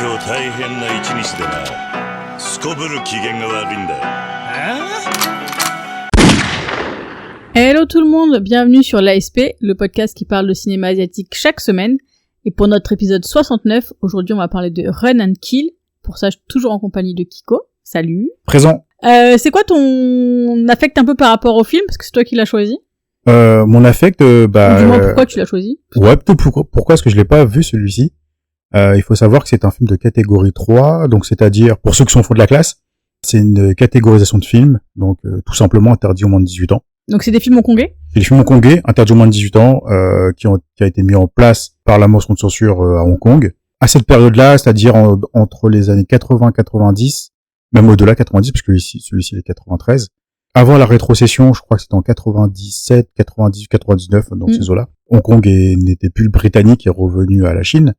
今日大変な一日でな。すこぶる機嫌が悪いんだよ。Hello tout le monde, bienvenue sur l'ASP, le podcast qui parle de cinéma asiatique chaque semaine. Et pour notre épisode 69, aujourd'hui on va parler de Run and Kill. Pour ça, je suis toujours en compagnie de Kiko. Salut. Présent. C'est quoi ton affect un peu par rapport au film? Parce que c'est toi qui l'as choisi. Mon affect, Ou du moins, pourquoi tu l'as choisi? Ouais, plutôt pourquoi est-ce que je l'ai pas vu celui-ci? Il faut savoir que c'est un film de catégorie 3, donc c'est-à-dire, pour ceux qui sont au fond de la classe, c'est une catégorisation de film, donc tout simplement interdit aux moins de 18 ans. Donc c'est des films hongkongais? C'est des films hongkongais, interdits aux moins de 18 ans, qui a été mis en place par la motion de censure à Hong Kong. À cette période-là, c'est-à-dire entre les années 80-90, même au-delà 90, parce que celui-ci il est 93. Avant la rétrocession, je crois que c'était en 97, 98, 99, dans ces eaux-là. Hong Kong n'était plus le britannique, est revenu à la Chine.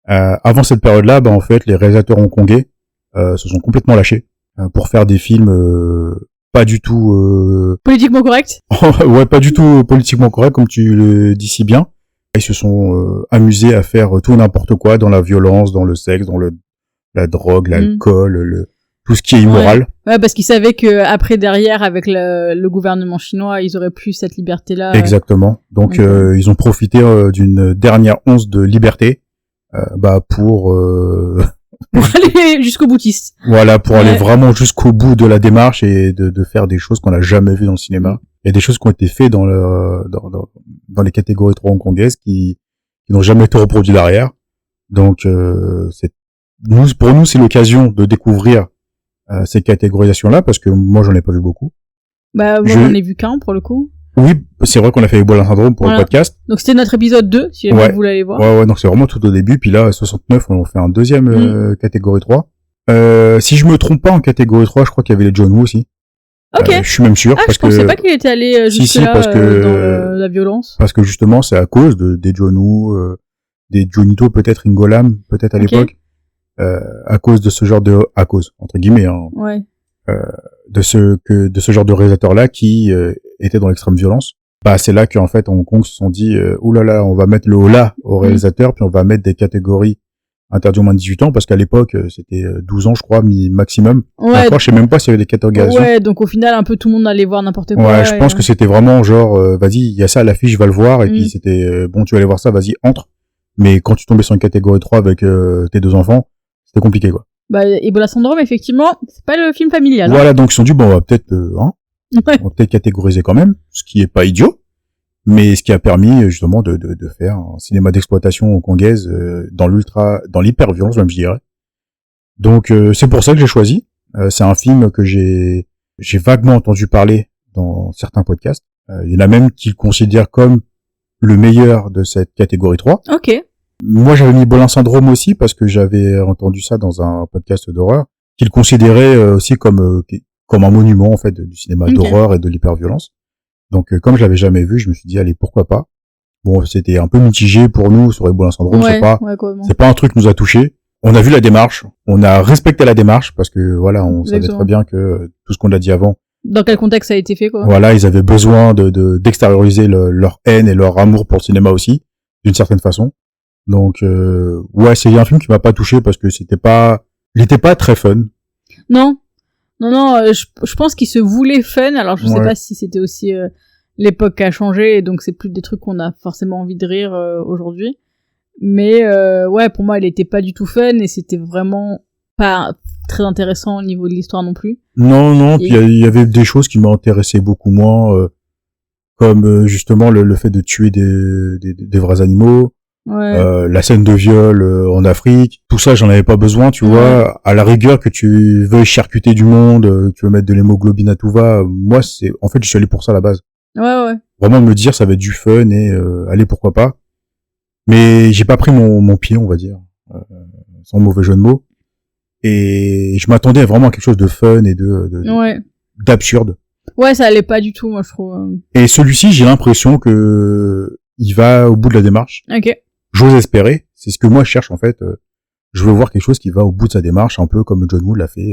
Avant cette période-là, en fait, les réalisateurs hongkongais se sont complètement lâchés pour faire des films pas du tout Politiquement correct? Ouais, pas du tout politiquement correct, comme tu le dis si bien. Ils se sont amusés à faire tout et n'importe quoi dans la violence, dans le sexe, dans la drogue, l'alcool, tout ce qui est immoral. Ouais, parce qu'ils savaient que après derrière, avec le gouvernement chinois, ils auraient plus cette liberté-là. Exactement. Donc ils ont profité d'une dernière once de liberté pour aller jusqu'au boutiste. Voilà, pour aller vraiment jusqu'au bout de la démarche et de faire des choses qu'on n'a jamais vues dans le cinéma. Il y a des choses qui ont été faites dans les catégories 3 hongkongaises qui n'ont jamais été reproduites derrière. Donc pour nous c'est l'occasion de découvrir ces catégorisations-là, parce que moi j'en ai pas vu beaucoup. Moi j'en ai vu qu'un pour le coup. Oui, c'est vrai qu'on a fait Ebola Syndrome pour le podcast. Donc c'était notre épisode 2, si jamais vous voulez aller voir. Ouais, donc c'est vraiment tout au début, puis là, 69, on fait un deuxième catégorie 3. Si je me trompe pas, en catégorie 3, je crois qu'il y avait les John Woo aussi. Ok. Je suis même sûr. Parce je pensais pas qu'il était allé jusque-là parce que, dans la violence. Parce que justement, c'est à cause des John Woo, des Junito, peut-être Ingolam, peut-être à l'époque. À cause de ce genre entre guillemets, de ce genre de réalisateur-là qui était dans l'extrême violence. C'est là qu'en fait, Hong Kong se sont dit, oulala, on va mettre le holà au réalisateur, puis on va mettre des catégories interdites aux moins de 18 ans, parce qu'à l'époque, c'était 12 ans, je crois, maximum. Ouais. Encore, je sais même pas s'il y avait des catégorisations. Ouais, donc au final, un peu tout le monde allait voir n'importe quoi. Ouais, je pense que c'était vraiment genre, vas-y, il y a ça à l'affiche, je vais le voir, et puis c'était, bon, tu vas aller voir ça, vas-y, entre. Mais quand tu tombais sur une catégorie 3 avec tes deux enfants, c'était compliqué, quoi. Ebola Syndrome, effectivement, c'est pas le film familial. Voilà, donc ils se sont dit, bon, on va peut-être, on va peut-être catégoriser quand même, ce qui est pas idiot, mais ce qui a permis, justement, de faire un cinéma d'exploitation hongkongaise, dans l'hyper-violence, même, je dirais. Donc, c'est pour ça que j'ai choisi. C'est un film que j'ai vaguement entendu parler dans certains podcasts. Il y en a même qui le considèrent comme le meilleur de cette catégorie 3. Ok. Moi, j'avais mis Ebola Syndrome aussi, parce que j'avais entendu ça dans un podcast d'horreur, qu'il considérait aussi comme un monument, en fait, du cinéma d'horreur et de l'hyperviolence. Donc, comme je l'avais jamais vu, je me suis dit, allez, pourquoi pas. Bon, c'était un peu mitigé pour nous sur Ebola Syndrome, c'est pas un truc qui nous a touché. On a vu la démarche, on a respecté la démarche, parce que voilà, on savait très bien que tout ce qu'on a dit avant. Dans quel contexte ça a été fait, quoi. Voilà, ils avaient besoin d'extérioriser leur haine et leur amour pour le cinéma aussi, d'une certaine façon. Donc, c'est un film qui m'a pas touché parce que il était pas très fun. Non, je pense qu'il se voulait fun, alors je sais pas si c'était aussi l'époque qui a changé, et donc c'est plus des trucs qu'on a forcément envie de rire aujourd'hui. Mais pour moi, il était pas du tout fun, et c'était vraiment pas très intéressant au niveau de l'histoire non plus. Non, puis il y avait des choses qui m'intéressaient beaucoup moins, comme justement le fait de tuer des vrais animaux. La scène de viol en Afrique, tout ça j'en avais pas besoin, tu vois. À la rigueur, que tu veuilles charcuter du monde, tu veux mettre de l'hémoglobine à tout va, moi je suis allé pour ça à la base. Ouais. Vraiment me dire ça va être du fun et allez, pourquoi pas. Mais j'ai pas pris mon pied, on va dire, sans mauvais jeu de mots. Et je m'attendais vraiment à quelque chose de fun et d'absurde. Ouais, ça allait pas du tout, moi je trouve. Et celui-ci, j'ai l'impression que il va au bout de la démarche. Ok. J'ose espérer, c'est ce que moi je cherche en fait. Je veux voir quelque chose qui va au bout de sa démarche, un peu comme John Woo l'a fait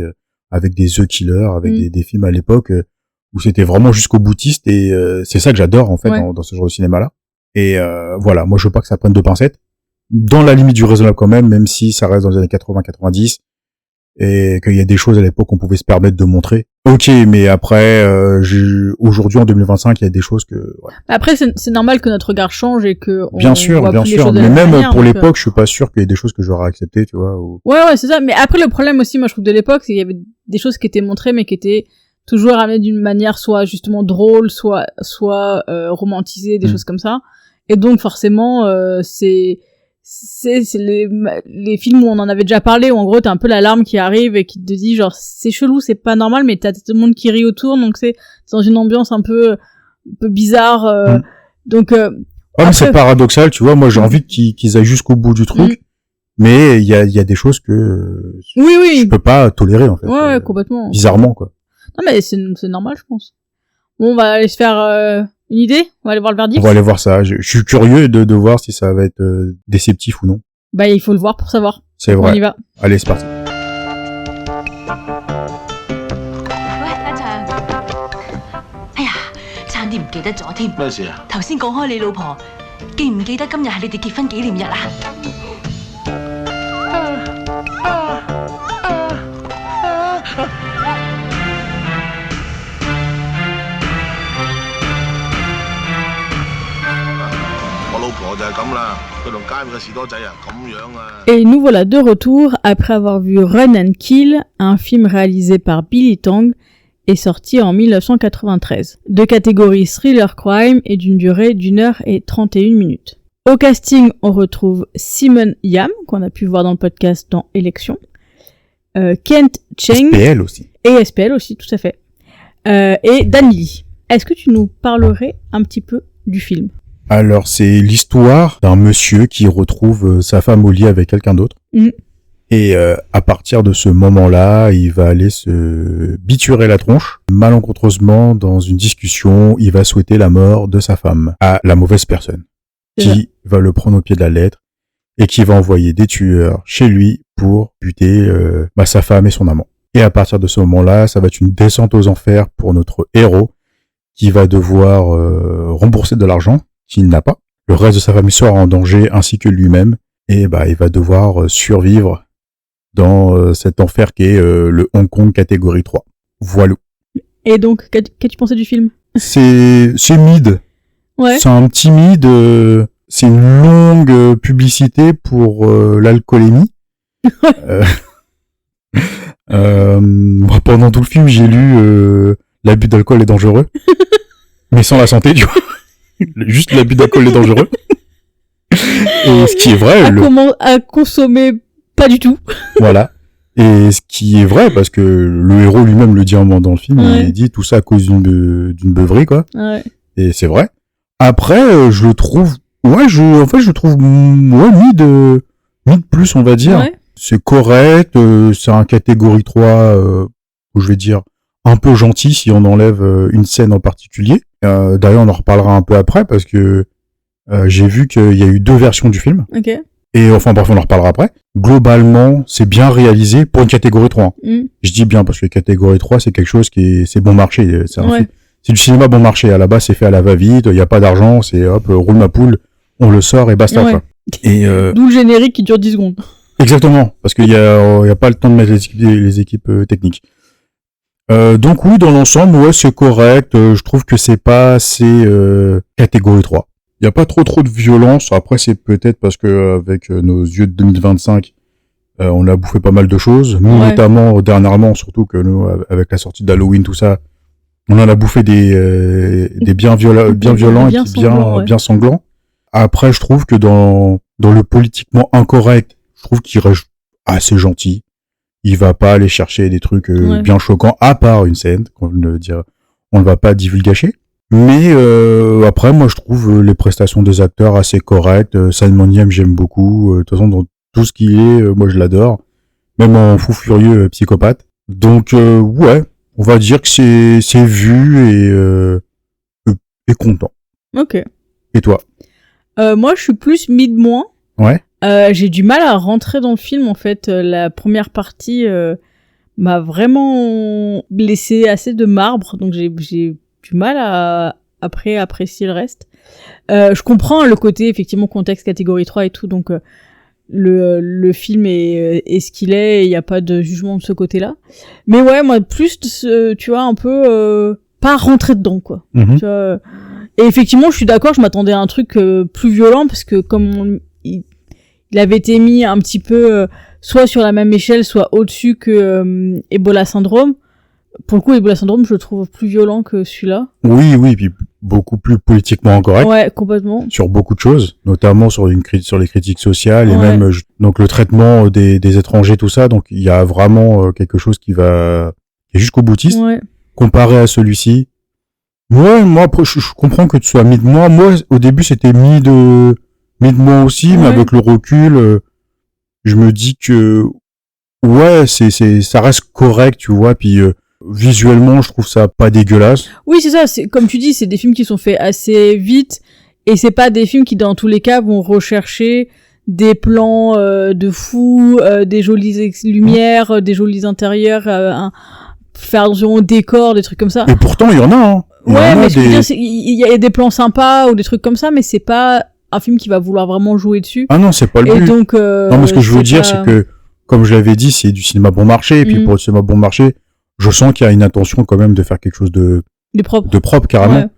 avec des The Killer, avec des films à l'époque où c'était vraiment jusqu'au boutiste, et c'est ça que j'adore en fait dans ce genre de cinéma-là. Et voilà, moi je veux pas que ça prenne de pincettes, dans la limite du raisonnable quand même si ça reste dans les années 80-90 et qu'il y a des choses à l'époque qu'on pouvait se permettre de montrer. Ok, mais après, aujourd'hui en 2025, il y a des choses que... Ouais. Après, c'est normal que notre regard change et que on bien sûr, voit plus les choses de mais la même manière, pour donc, l'époque, je suis pas sûr qu'il y ait des choses que j'aurais acceptées, tu vois. Ou... Ouais, c'est ça. Mais après, le problème aussi, moi, je trouve de l'époque, c'est qu'il y avait des choses qui étaient montrées, mais qui étaient toujours ramenées d'une manière soit justement drôle, soit romantisée, des choses comme ça. Et donc, forcément, c'est les films où on en avait déjà parlé, où en gros t'as un peu l'alarme qui arrive et qui te dit genre c'est chelou, c'est pas normal, mais t'as tout le monde qui rit autour, donc c'est dans une ambiance un peu bizarre. Donc mais c'est paradoxal, tu vois. Moi j'ai envie qu'ils aillent jusqu'au bout du truc, mais il y a des choses que je peux pas tolérer en fait. Ouais, complètement. Bizarrement quoi. Non mais c'est normal, je pense. Bon, on va aller se faire une idée. On va aller voir le verdict. On va aller voir ça. Je suis curieux de voir si ça va être déceptif ou non. Bah, il faut le voir pour savoir. C'est vrai. On y va. Allez, c'est parti. 喂，阿祥，哎呀，差啲唔記得咗添。咩事啊？頭先講開你老婆，記唔記得今日係你哋結婚紀念日啊？我老婆就係咁啦，佢同街邊嘅士多仔啊咁樣啊。Et nous voilà de retour après avoir vu Run and Kill, un film réalisé par Billy Tang et sorti en 1993, de catégorie thriller crime et d'une durée d'1h31. Au casting, on retrouve Simon Yam, qu'on a pu voir dans le podcast dans Élection, Kent Cheng, SPL aussi. Et SPL aussi, tout à fait, et Dan Lee. Est-ce que tu nous parlerais un petit peu du film ? Alors, c'est l'histoire d'un monsieur qui retrouve sa femme au lit avec quelqu'un d'autre. Et à partir de ce moment-là, il va aller se biturer la tronche. Malencontreusement, dans une discussion, il va souhaiter la mort de sa femme à la mauvaise personne, qui va le prendre au pied de la lettre et qui va envoyer des tueurs chez lui pour buter sa femme et son amant. Et à partir de ce moment-là, ça va être une descente aux enfers pour notre héros, qui va devoir rembourser de l'argent qu'il n'a pas. Le reste de sa famille sera en danger, ainsi que lui-même, et il va devoir survivre dans cet enfer qu'est le Hong Kong catégorie 3. Voilà. Et donc, qu'as-tu pensé du film ? C'est mid. Ouais. C'est un petit mid. C'est une longue publicité pour l'alcoolémie. Pendant tout le film, j'ai lu l'abus d'alcool est dangereux, mais sans la santé, tu vois. Juste l'abus d'alcool est dangereux. Et ce qui est vrai, à consommer pas du tout. Voilà. Et ce qui est vrai, parce que le héros lui-même le dit un moment dans le film, il dit tout ça à cause d'une beuverie, quoi. Ouais. Et c'est vrai. Après, je le trouve, je trouve, mid plus, on va dire. Ouais. C'est correct, c'est un catégorie 3, où je vais dire, un peu gentil si on enlève une scène en particulier. D'ailleurs, on en reparlera un peu après, parce que j'ai vu qu'il y a eu 2 versions du film. Ok. Et enfin, bref, on en reparlera après. Globalement, c'est bien réalisé pour une catégorie 3. Je dis bien, parce que catégorie 3, c'est quelque chose c'est bon marché. C'est du cinéma bon marché. À la base, c'est fait à la va-vite, il y a pas d'argent, c'est hop, roule ma poule, on le sort et basta, quoi. Et d'où le générique qui dure 10 secondes. Exactement, parce qu'il y a pas le temps de mettre les équipes techniques. Donc oui, dans l'ensemble, ouais, c'est correct. Je trouve que c'est pas assez catégorie 3. Il y a pas trop de violence. Après, c'est peut-être parce que avec nos yeux de 2025, on a bouffé pas mal de choses. Nous, notamment dernièrement, surtout que nous, avec la sortie d'Halloween, tout ça, on en a bouffé des bien violents et bien sanglants. Après, je trouve que dans le politiquement incorrect, je trouve qu'il reste assez gentil. Il va pas aller chercher des trucs bien choquants, à part une scène qu'on on ne va pas divulgacher. Mais après, moi, je trouve les prestations des acteurs assez correctes. Simon Yam, j'aime beaucoup. De toute façon, dans tout ce qu'il est, moi, je l'adore. Même en fou furieux psychopathe. Donc, ouais, on va dire que c'est vu et content. Ok. Et toi ? Moi, je suis plus mid-moins. Ouais. J'ai du mal à rentrer dans le film, en fait. La première partie m'a vraiment laissé assez de marbre, donc j'ai du mal à après apprécier le reste. Je comprends le côté effectivement contexte catégorie 3 et tout, donc le film est ce qu'il est, et il y a pas de jugement de ce côté-là. Mais ouais, moi plus tu vois un peu pas rentrer dedans quoi. Mhm. Tu vois, et effectivement, je suis d'accord, je m'attendais à un truc plus violent parce que comme il avait été mis un petit peu soit sur la même échelle, soit au-dessus que Ebola Syndrome. Pour le coup, Ebola Syndrome, je le trouve plus violent que celui-là. Oui, puis beaucoup plus politiquement incorrect. Ouais, complètement. Sur beaucoup de choses, notamment sur sur les critiques sociales et Ouais. même donc le traitement des étrangers, tout ça. Donc il y a vraiment quelque chose qui est jusqu'au boutiste. Ouais. Comparé à celui-ci, moi après, je comprends que tu sois mis de moi. Moi, au début, c'était mis de moi aussi, mais Ouais. avec le recul, je me dis que ouais, ça reste correct, tu vois. Puis visuellement, je trouve ça pas dégueulasse. Oui, c'est ça. C'est comme tu dis, c'est des films qui sont faits assez vite, et c'est pas des films qui, dans tous les cas, vont rechercher des plans de fou, des jolies lumières, des jolis intérieurs, faire attention au décor, des trucs comme ça. Et pourtant, il y en a. Hein. Il y en Ouais, a mais je veux des- dire, il y a des plans sympas ou des trucs comme ça, mais c'est pas un film qui va vouloir vraiment jouer dessus. Ah non, c'est pas le Et but. donc, Non, mais ce que je veux dire, pas- c'est que, comme je l'avais dit, c'est du cinéma bon marché. Et puis Mhm. pour le cinéma bon marché, je sens qu'il y a une intention quand même de faire quelque chose de du propre. propre carrément. Ouais.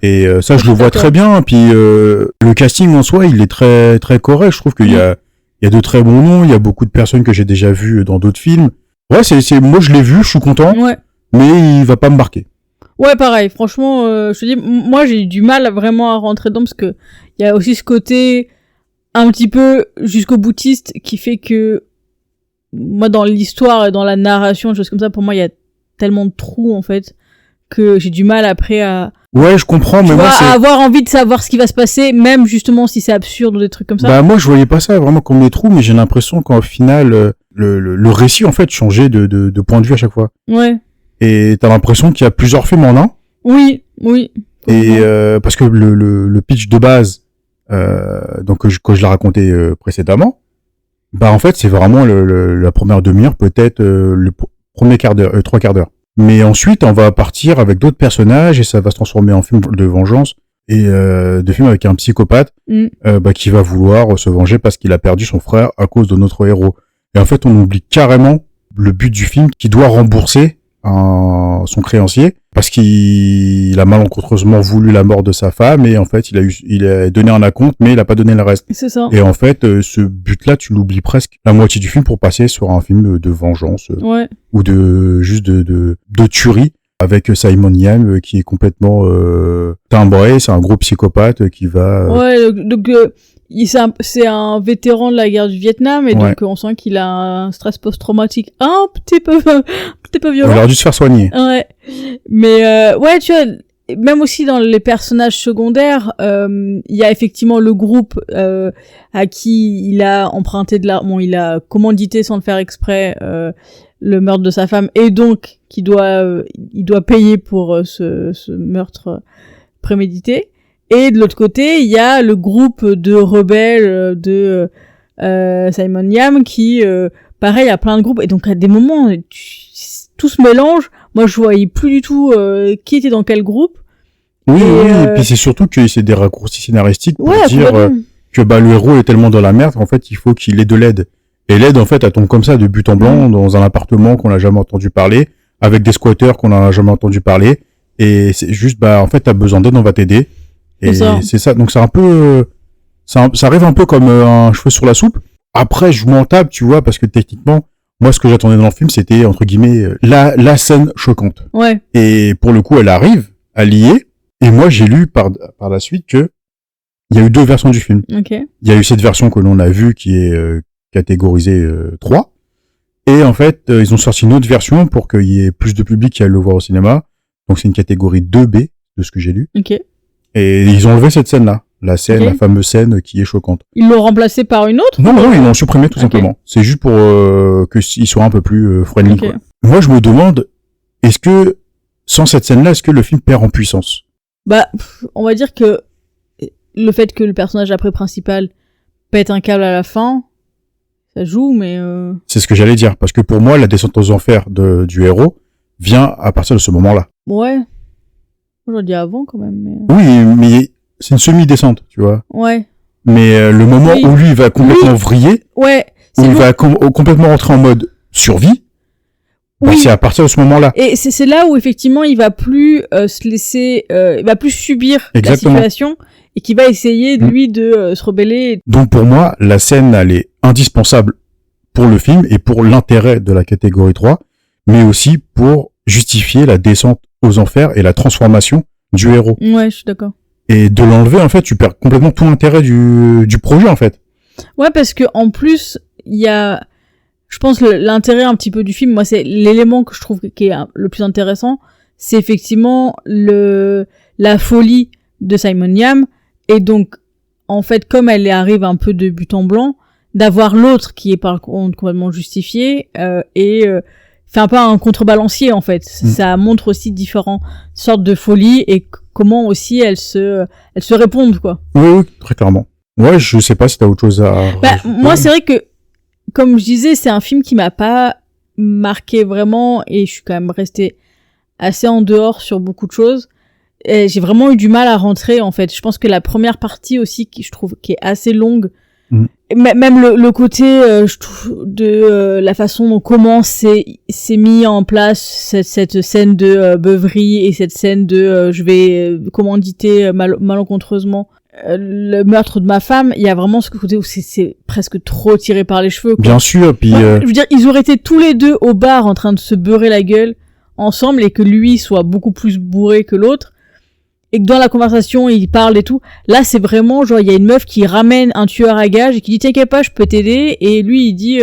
Et ça, Je je le suis vois d'accord. très bien. Puis le casting en soi, il est très très correct. Je trouve qu'il y a de très bons noms. Il y a beaucoup de personnes que j'ai déjà vues dans d'autres films. Ouais, moi je l'ai vu, je suis content, Ouais. mais il va pas me marquer. Ouais, pareil. Franchement, je te dis, moi, j'ai eu du mal vraiment à rentrer dedans parce que il y a aussi ce côté un petit peu jusqu'au boutiste qui fait que moi, dans l'histoire et dans la narration, des choses comme ça, pour moi, il y a tellement de trous, en fait, que j'ai du mal après à, Ouais, je comprends, mais tu moi vois, c'est à avoir envie de savoir ce qui va se passer, même justement si c'est absurde ou des trucs comme ça. bah moi je voyais pas ça vraiment comme des trous, mais j'ai l'impression qu'en final le récit en fait changeait de point de vue à chaque fois. Ouais. Et t'as l'impression qu'il y a plusieurs films en un. Oui, oui. Et parce que le pitch de base, donc que je l'ai raconté précédemment, bah en fait c'est vraiment la première demi-heure, peut-être premier quart d'heure, 3/4 d'heure. Mais ensuite on va partir avec d'autres personnages et ça va se transformer en film de vengeance et de film avec un psychopathe bah, qui va vouloir se venger parce qu'il a perdu son frère à cause de notre héros. Et en fait on oublie carrément le but du film qui doit rembourser son créancier parce qu'il a malencontreusement voulu la mort de sa femme et en fait il a donné un acompte mais il a pas donné le reste. C'est ça. Et en fait ce but-là tu l'oublies presque la moitié du film pour passer sur un film de vengeance Ouais. ou de tuerie avec Simon Yam qui est complètement timbré, c'est un gros psychopathe qui va Ouais, donc c'est un vétéran de la guerre du Vietnam et Ouais. donc on sent qu'il a un stress post-traumatique un petit peu il violent. aurait dû se faire soigner. Ouais. Mais ouais, tu vois, même aussi dans les personnages secondaires, il y a effectivement le groupe à qui il a emprunté il a commandité sans le faire exprès le meurtre de sa femme et donc il doit payer pour ce meurtre prémédité. Et de l'autre côté, il y a le groupe de rebelles de Simon Yam qui, pareil, a plein de groupes. Et donc, à des moments, tout se mélange. Moi, je voyais plus du tout qui était dans quel groupe. Oui, Et, et puis c'est surtout que c'est des raccourcis scénaristiques pour Ouais, dire complètement. que bah le héros est tellement dans la merde qu'en fait il faut qu'il ait de l'aide. Et l'aide en fait elle tombe comme ça de but en blanc dans un appartement qu'on n'a jamais entendu parler, avec des squatteurs qu'on n'a jamais entendu parler. Et c'est juste bah en fait t'as besoin d'aide, on va t'aider. Et c'est ça. Donc c'est un peu ça arrive un peu comme un cheveu sur la soupe. Après je m'en tape, tu vois, parce que techniquement moi ce que j'attendais dans le film c'était entre guillemets la scène choquante. Ouais. Et pour le coup elle arrive à lier. Et moi, j'ai lu par la suite que il y a eu 2 versions du film. Ok. Il y a eu cette version que l'on a vue qui est catégorisée 3. Et en fait, ils ont sorti une autre version pour qu'il y ait plus de public qui aille le voir au cinéma. Donc c'est une catégorie 2B de ce que j'ai lu. Ok. Et ils ont enlevé cette scène-là. La scène, Ok. la fameuse scène qui est choquante. Ils l'ont remplacé par une autre? Non, ils l'ont supprimé tout Ok. simplement. C'est juste pour qu'ils soient un peu plus friendly. Ok. Quoi. Moi, je me demande, est-ce que sans cette scène-là, est-ce que le film perd en puissance? Bah, on va dire que le fait que le personnage après principal pète un câble à la fin, ça joue, mais C'est ce que j'allais dire, parce que pour moi, la descente aux enfers du héros vient à partir de ce moment-là. ouais. J'aurais dit avant quand même. Mais... Oui, mais c'est une semi-descente, tu vois. Ouais. Mais le moment Oui. où lui il va complètement vriller, Ouais. où C'est il long. va complètement rentrer en mode survie, bah, Oui. c'est à partir de ce moment-là. Et c'est là où effectivement il va plus se laisser, il va plus subir Exactement. la situation et qu'il va essayer Mm. lui de se rebeller. Donc pour moi, la scène, elle est indispensable pour le film et pour l'intérêt de la catégorie 3, mais aussi pour justifier la descente aux enfers et la transformation du héros. Ouais, je suis d'accord. Et de l'enlever, en fait, tu perds complètement tout l'intérêt du projet, en fait. Ouais, parce que en plus il y a, je pense l'intérêt un petit peu du film, moi c'est l'élément que je trouve qui est le plus intéressant, c'est effectivement la folie de Simon Yam, et donc en fait comme elle arrive un peu de but en blanc, d'avoir l'autre qui est par contre complètement justifié et fait un peu un contrebalancier en fait. Ça montre aussi différentes sortes de folie et comment aussi elles se répondent quoi. Oui, très clairement. Ouais, je sais pas si t'as autre chose à Bah, rajouter. moi, c'est vrai que, comme je disais, c'est un film qui m'a pas marqué vraiment et je suis quand même restée assez en dehors sur beaucoup de choses. Et j'ai vraiment eu du mal à rentrer, en fait. Je pense que la première partie aussi, qui je trouve, qui est assez longue, même le côté, je trouve, de la façon dont comment c'est mis en place cette scène de beuverie et cette scène de je vais commanditer malencontreusement le meurtre de ma femme, il y a vraiment ce côté où c'est presque trop tiré par les cheveux, quoi. Bien sûr, puis... Ouais, je veux dire, ils auraient été tous les deux au bar en train de se beurrer la gueule ensemble et que lui soit beaucoup plus bourré que l'autre et que dans la conversation il parle et tout. Là, c'est vraiment genre il y a une meuf qui ramène un tueur à gages et qui dit t'inquiète pas, je peux t'aider, et lui il dit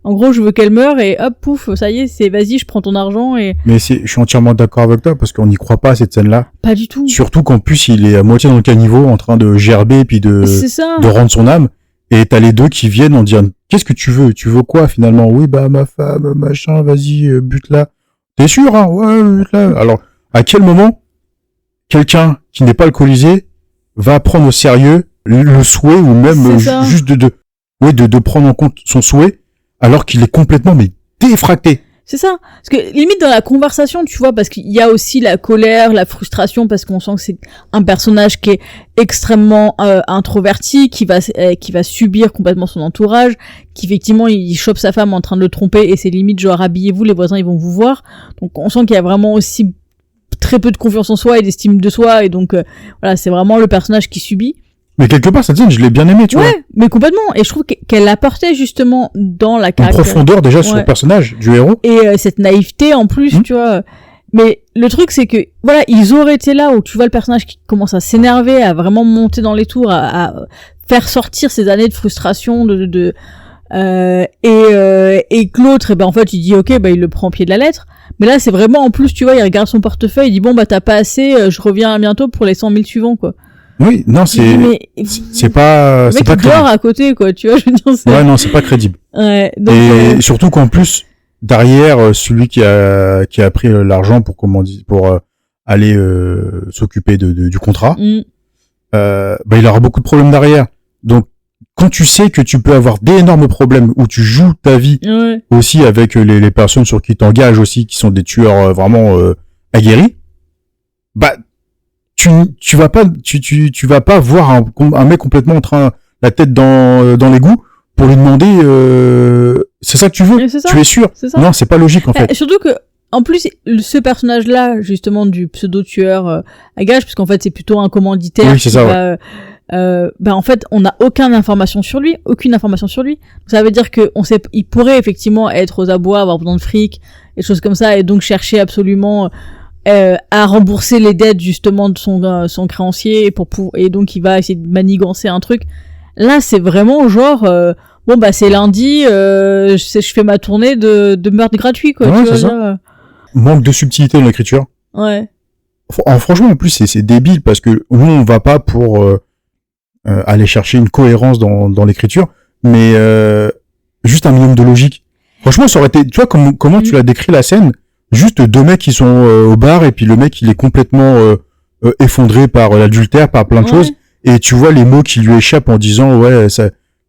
en gros je veux qu'elle meure, et hop pouf, ça y est, c'est vas-y, je prends ton argent. Et Mais je suis entièrement d'accord avec toi parce qu'on n'y croit pas à cette scène-là. pas du tout. Surtout qu'en plus il est à moitié dans le caniveau en train de gerber puis C'est ça. de rendre son âme. Et t'as les deux qui viennent en disant qu'est-ce que tu veux quoi finalement? Oui bah ma femme machin, vas-y bute-la. T'es sûr hein? Ouais bute-la. Alors à quel moment quelqu'un qui n'est pas alcoolisé va prendre au sérieux le souhait ou même C'est ça. juste de prendre en compte son souhait alors qu'il est complètement mais défracté. C'est ça. Parce que limite dans la conversation, tu vois, parce qu'il y a aussi la colère, la frustration, parce qu'on sent que c'est un personnage qui est extrêmement introverti, qui va subir complètement son entourage, qui effectivement il chope sa femme en train de le tromper et c'est limite genre habillez-vous, les voisins ils vont vous voir. Donc on sent qu'il y a vraiment aussi très peu de confiance en soi et d'estime de soi, et donc voilà, c'est vraiment le personnage qui subit. Mais quelque part cette scène je l'ai bien aimée, tu vois. Ouais, mais complètement. Et je trouve qu'elle apportait justement dans la Une caractéristique. profondeur déjà sur Ouais. le personnage du héros. Et cette naïveté en plus, tu vois. Mais le truc c'est que voilà, ils auraient été là où tu vois le personnage qui commence à s'énerver, à vraiment monter dans les tours, à faire sortir ses années de frustration et que l'autre, en fait il dit ok, il le prend au pied de la lettre. Mais là c'est vraiment, en plus tu vois, il regarde son portefeuille, il dit bon t'as pas assez, je reviens bientôt pour les 100 000 suivants quoi. Oui, non, c'est pas le mec il crédible. dort à côté quoi, tu vois, je veux dire, c'est... Ouais, non, c'est pas crédible. Ouais, donc, Et surtout qu'en plus, derrière, celui qui a pris l'argent pour aller s'occuper du contrat, il aura beaucoup de problèmes derrière. Donc, quand tu sais que tu peux avoir d'énormes problèmes où tu joues ta vie ouais. aussi avec les personnes sur qui t'engages aussi, qui sont des tueurs vraiment aguerris, bah tu vas pas voir un mec complètement en train la tête dans l'égout pour lui demander c'est ça que tu veux, C'est ça, tu es sûr? c'est ça. Non, c'est pas logique en fait. Surtout que en plus ce personnage là justement du pseudo tueur à gages, parce qu'en fait c'est plutôt un commanditaire, Oui, c'est ça, va, en fait on n'a aucune information sur lui. Donc, ça veut dire que il pourrait effectivement être aux abois, avoir besoin de fric et choses comme ça, et donc chercher absolument à rembourser les dettes justement de son créancier et donc il va essayer de manigancer un truc. Là c'est vraiment genre c'est lundi, je fais ma tournée de meurtre gratuit quoi. Ouais, tu vois, c'est ça. là. Manque de subtilité dans l'écriture. Ouais. Franchement, en plus, c'est débile parce que nous, on va pas pour aller chercher une cohérence dans l'écriture, mais juste un minimum de logique. Franchement, ça aurait été, tu vois, comment tu l'as décrit la scène, juste deux mecs qui sont au bar et puis le mec il est complètement effondré par l'adultère, par plein de choses, et tu vois les mots qui lui échappent en disant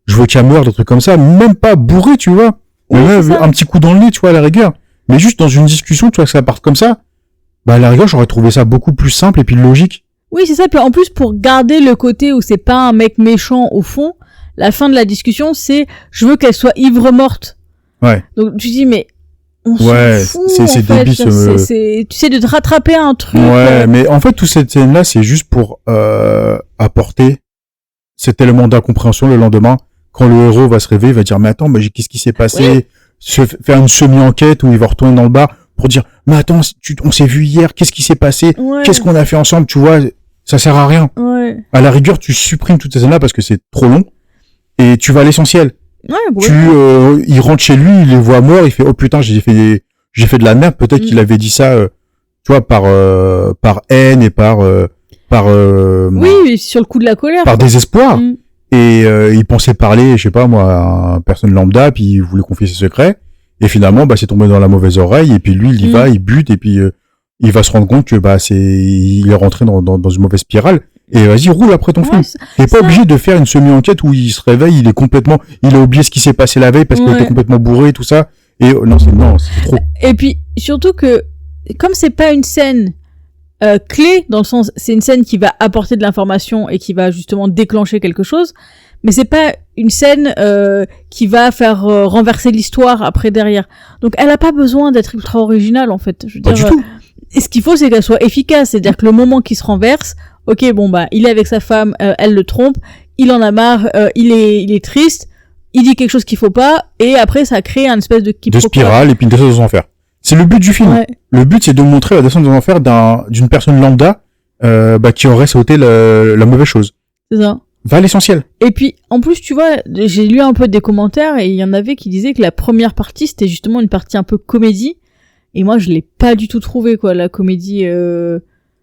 je veux qu'elle meure, des trucs comme ça, même pas bourré, tu vois, Oui, mais c'est ça. un petit coup dans le nez, tu vois, à la rigueur, mais juste dans une discussion, tu vois, que ça parte comme ça, Bah, à la rigueur, j'aurais trouvé ça beaucoup plus simple et puis logique. Oui, c'est ça. Puis en plus, pour garder le côté où c'est pas un mec méchant au fond, la fin de la discussion, c'est je veux qu'elle soit ivre morte. Ouais. Donc tu dis mais on Ouais, s'en fout, c'est en fait. débile, Tu sais de te rattraper un truc. Ouais, mais en fait, toute cette scène-là, c'est juste pour apporter cet élément d'incompréhension le lendemain. Quand le héros va se réveiller, il va dire mais attends, mais qu'est-ce qui s'est passé? Faire une semi-enquête où il va retourner dans le bar pour dire mais attends, on s'est vu hier, qu'est-ce qui s'est passé? Ouais. Qu'est-ce qu'on a fait ensemble? Tu vois, ça sert à rien. Ouais. À la rigueur, tu supprimes toutes ces scènes-là parce que c'est trop long et tu vas à l'essentiel. Ouais, Il rentre chez lui, il les voit morts, il fait oh putain, j'ai fait de la merde. Peut-être qu'il avait dit ça, tu vois, par haine et par oui, sur le coup de la colère. par désespoir. Mm. Et il pensait parler, je sais pas moi, à une personne lambda, puis il voulait confier ses secrets. Et finalement, bah c'est tombé dans la mauvaise oreille. Et puis lui, il y va, il bute, et puis il va se rendre compte que bah il est rentré dans une mauvaise spirale. Et vas-y, roule après ton film. T'es pas obligé de faire une semi-enquête où il se réveille, il a oublié ce qui s'est passé la veille parce qu'il était complètement bourré, tout ça. Et non, c'est trop. Et puis surtout que comme c'est pas une scène clé, dans le sens c'est une scène qui va apporter de l'information et qui va justement déclencher quelque chose, mais c'est pas une scène qui va faire renverser l'histoire après derrière. Donc elle a pas besoin d'être ultra originale en fait. Je veux Pas dire, du tout. et ce qu'il faut c'est qu'elle soit efficace, c'est-à-dire que le moment qui se renverse, ok bon bah il est avec sa femme, elle le trompe, il en a marre, il est triste, il dit quelque chose qu'il faut pas, et après ça crée un espèce de quiproquo. De spirale et puis une descente aux enfers. C'est le but du film. Ouais. Le but, c'est de montrer la descente aux enfers d'une personne lambda qui aurait sauté la mauvaise chose. C'est ça. Va à l'essentiel. Et puis, en plus, tu vois, j'ai lu un peu des commentaires et il y en avait qui disaient que la première partie, c'était justement une partie un peu comédie. Et moi, je l'ai pas du tout trouvé, quoi, la comédie.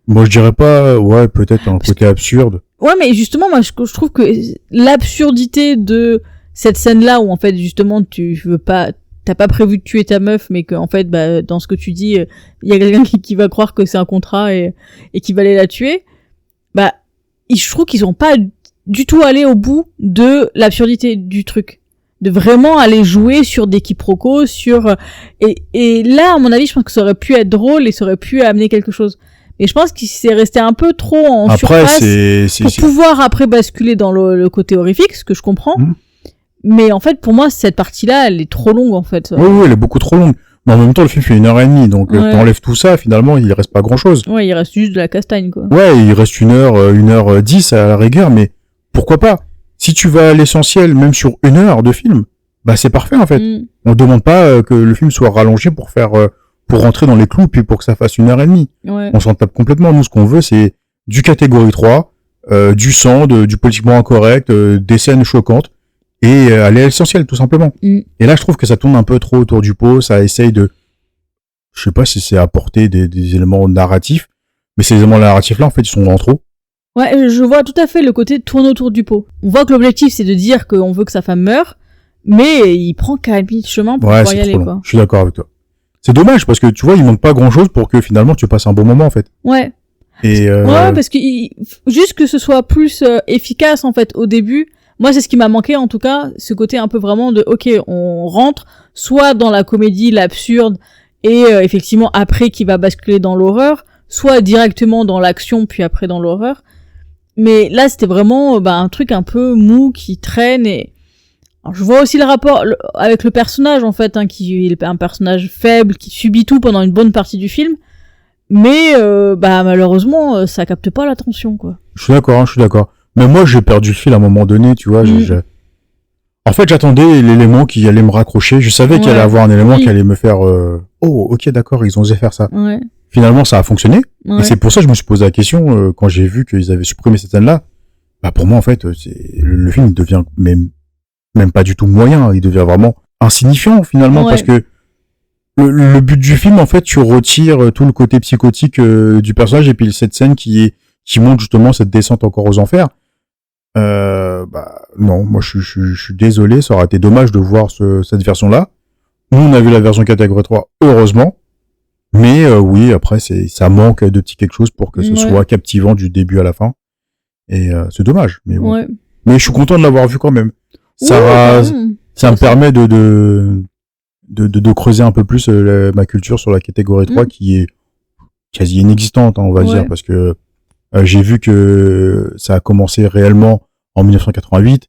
Moi, je dirais pas, ouais, peut-être un côté absurde. Ouais, mais justement, moi, je trouve que l'absurdité de cette scène-là où, en fait, justement, t'as pas prévu de tuer ta meuf, mais qu'en fait, bah, dans ce que tu dis, il y a quelqu'un qui va croire que c'est un contrat et qui va aller la tuer. Bah, je trouve qu'ils ont pas du tout allé au bout de l'absurdité du truc. De vraiment aller jouer sur des quiproquos, et là, à mon avis, je pense que ça aurait pu être drôle et ça aurait pu amener quelque chose. Et je pense qu'il s'est resté un peu trop en surface pour pouvoir après basculer dans le côté horrifique, ce que je comprends. Mais en fait, pour moi, cette partie-là, elle est trop longue, en fait. Oui, elle est beaucoup trop longue. Mais en même temps, le film fait 1h30, donc t'enlèves tout ça, finalement, il reste pas grand-chose. Ouais, il reste juste de la castagne, quoi. Ouais, il reste 1h10 à la rigueur, mais pourquoi pas? Si tu vas à l'essentiel, même sur 1 heure de film, bah c'est parfait, en fait. On demande pas que le film soit rallongé pour rentrer dans les clous, puis pour que ça fasse 1h30. Ouais. On s'en tape complètement. Nous, ce qu'on veut, c'est du catégorie 3, du sang, du politiquement incorrect, des scènes choquantes, et aller à l'essentiel, tout simplement. Et là, je trouve que ça tourne un peu trop autour du pot, ça essaye de, je sais pas si c'est apporter des éléments narratifs, mais ces éléments narratifs-là, en fait, ils sont en trop. Ouais, je vois tout à fait le côté de tourner autour du pot. On voit que l'objectif, c'est de dire qu'on veut que sa femme meure, mais il prend 40 minutes de chemin pour pouvoir y aller, quoi. Je suis d'accord avec toi. C'est dommage, parce que, tu vois, il manque pas grand-chose pour que, finalement, tu passes un bon moment, en fait. Ouais. Et ouais, parce que juste que ce soit plus efficace, en fait, au début. Moi, c'est ce qui m'a manqué, en tout cas, ce côté un peu vraiment de, ok, on rentre soit dans la comédie, l'absurde, et effectivement, après, qui va basculer dans l'horreur, soit directement dans l'action, puis après dans l'horreur. Mais là, c'était vraiment un truc un peu mou qui traîne. Et alors, je vois aussi le rapport avec le personnage, en fait, qui est un personnage faible, qui subit tout pendant une bonne partie du film. Mais malheureusement, ça capte pas l'attention, quoi. Je suis d'accord. Mais moi, j'ai perdu le fil à un moment donné, tu vois. En fait, j'attendais l'élément qui allait me raccrocher. Je savais qu'il allait avoir un élément qui allait me faire oh, ok, d'accord, ils ont osé faire ça. Ouais. Finalement, ça a fonctionné. Ouais. Et c'est pour ça que je me suis posé la question quand j'ai vu qu'ils avaient supprimé cette scène-là. Bah, pour moi, en fait, le film devient même pas du tout moyen. Il devient vraiment insignifiant, finalement, parce que le but du film, en fait, tu retires tout le côté psychotique du personnage et puis cette scène qui montre justement cette descente encore aux enfers. Non, moi je suis désolé, ça aurait été dommage de voir cette version-là. Nous, on a vu la version catégorie 3, heureusement. Mais oui, après, ça manque de petit quelque chose pour que ce soit captivant du début à la fin. Et c'est dommage. Mais bon. Ouais. Mais je suis content de l'avoir vu quand même. Ça me permet de creuser un peu plus ma culture sur la catégorie 3 qui quasi inexistante, hein, on va Ouais. dire, parce que j'ai vu que ça a commencé réellement en 1988,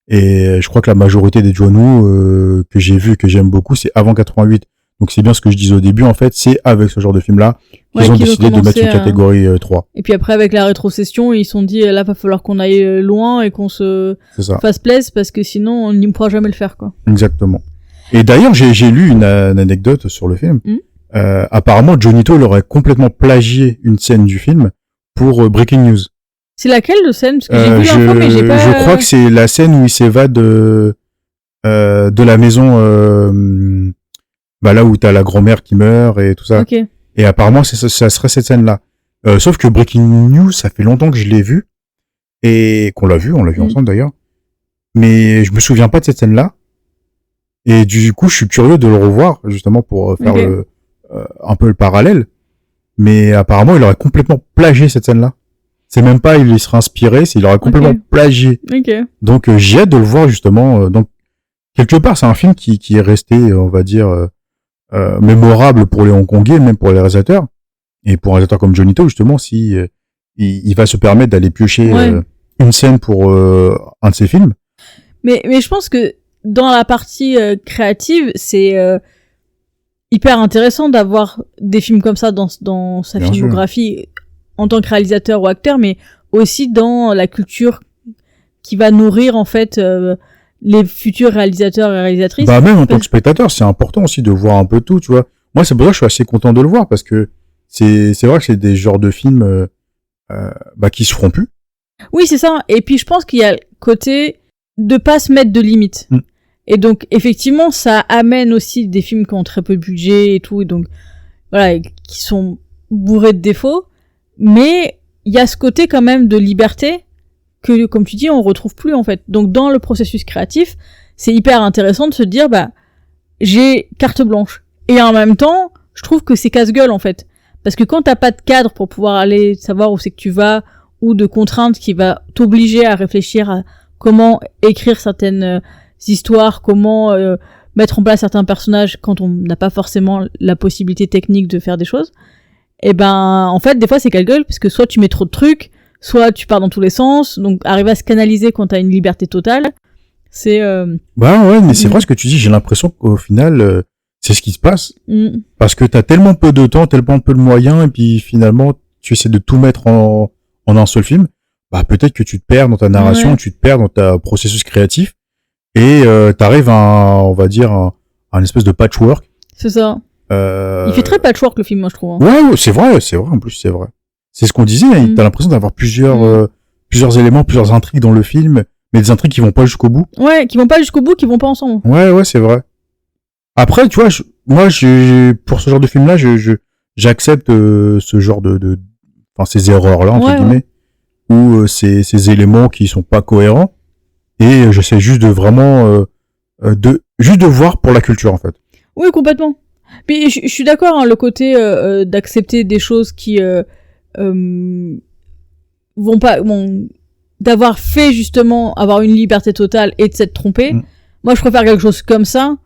et je crois que la majorité des John Woo que j'ai vu, que j'aime beaucoup, c'est avant 88. Donc c'est bien ce que je disais au début, en fait, c'est avec ce genre de film-là qu'ils Ouais, ont qu'ils ont décidé de mettre commencé une à- catégorie 3. Et puis après, avec la rétrocession, ils se sont dit, là, va falloir qu'on aille loin et qu'on se C'est ça, fasse plaisir parce que sinon, on ne pourra jamais le faire, quoi. exactement. Et d'ailleurs, j'ai lu une anecdote sur le film. Mm. Apparemment, Johnny To, il aurait complètement plagié une scène du film pour Breaking News. C'est laquelle de scène? Parce que j'ai vu l'info, mais j'ai pas... Je crois que c'est la scène où il s'évade de la maison, bah là où t'as la grand-mère qui meurt et tout ça. Ok. Et apparemment, ça serait cette scène-là. Sauf que Breaking News, ça fait longtemps que je l'ai vu et on l'a vu ensemble d'ailleurs. Mais je me souviens pas de cette scène-là. Et du coup, je suis curieux de le revoir justement pour faire Ok. un peu le parallèle. Mais apparemment, il aurait complètement plagié cette scène-là. C'est même pas il serait inspiré, c'est il aurait complètement Ok. plagié. Ok. Donc j'ai hâte de le voir justement. Donc quelque part, c'est un film qui est resté, on va dire, mémorable pour les Hongkongais, même pour les réalisateurs. Et pour un réalisateur comme Johnny To, justement, si il va se permettre d'aller piocher Ouais. une scène pour un de ses films. Mais je pense que dans la partie créative, c'est hyper intéressant d'avoir des films comme ça dans sa Bien filmographie en tant que réalisateur ou acteur, mais aussi dans la culture qui va nourrir en fait les futurs réalisateurs et réalisatrices. Bah même en tant que spectateur, c'est important aussi de voir un peu tout, tu vois. Moi, c'est pour ça que je suis assez content de le voir parce que c'est vrai que c'est des genres de films bah qui se feront plus. Oui, c'est ça. Et puis je pense qu'il y a le côté de pas se mettre de limites. Mm. Et donc effectivement, ça amène aussi des films qui ont très peu de budget et tout, et donc voilà, et qui sont bourrés de défauts. Mais il y a ce côté quand même de liberté que, comme tu dis, on retrouve plus en fait. Donc dans le processus créatif, c'est hyper intéressant de se dire, bah j'ai carte blanche. Et en même temps, je trouve que c'est casse-gueule en fait, parce que quand t'as pas de cadre pour pouvoir aller savoir où c'est que tu vas, ou de contraintes qui va t'obliger à réfléchir à comment écrire certaines histoires, comment mettre en place certains personnages quand on n'a pas forcément la possibilité technique de faire des choses, et ben en fait des fois c'est casse-gueule parce que soit tu mets trop de trucs, soit tu pars dans tous les sens, donc arriver à se canaliser quand t'as une liberté totale, c'est Bah ouais, mais c'est Mm. vrai ce que tu dis. J'ai l'impression qu'au final, c'est ce qui se passe mm, parce que t'as tellement peu de temps, tellement peu de moyens, et puis finalement, tu essaies de tout mettre en un seul film. Bah peut-être que tu te perds dans ta narration, Ouais. tu te perds dans ta processus créatif, et t'arrives à on va dire un espèce de patchwork. c'est ça. Il fait très patchwork le film, moi je trouve. Hein. Ouais, c'est vrai, en plus, c'est vrai. C'est ce qu'on disait, hein, Mm. t'as l'impression d'avoir plusieurs, Mm. plusieurs éléments, plusieurs intrigues dans le film, mais des intrigues qui vont pas jusqu'au bout. Ouais, qui vont pas jusqu'au bout, qui vont pas ensemble. Ouais, c'est vrai. Après, tu vois, moi, pour ce genre de film-là, j'accepte ce genre enfin, ces erreurs-là, entre Ouais, guillemets, ou ces éléments qui sont pas cohérents, et j'essaie juste de vraiment, juste de voir pour la culture, en fait. Oui, complètement. Puis je suis d'accord, hein, le côté d'accepter des choses qui vont pas, d'avoir fait justement avoir une liberté totale et de s'être trompé. Mm. Moi, je préfère quelque chose comme ça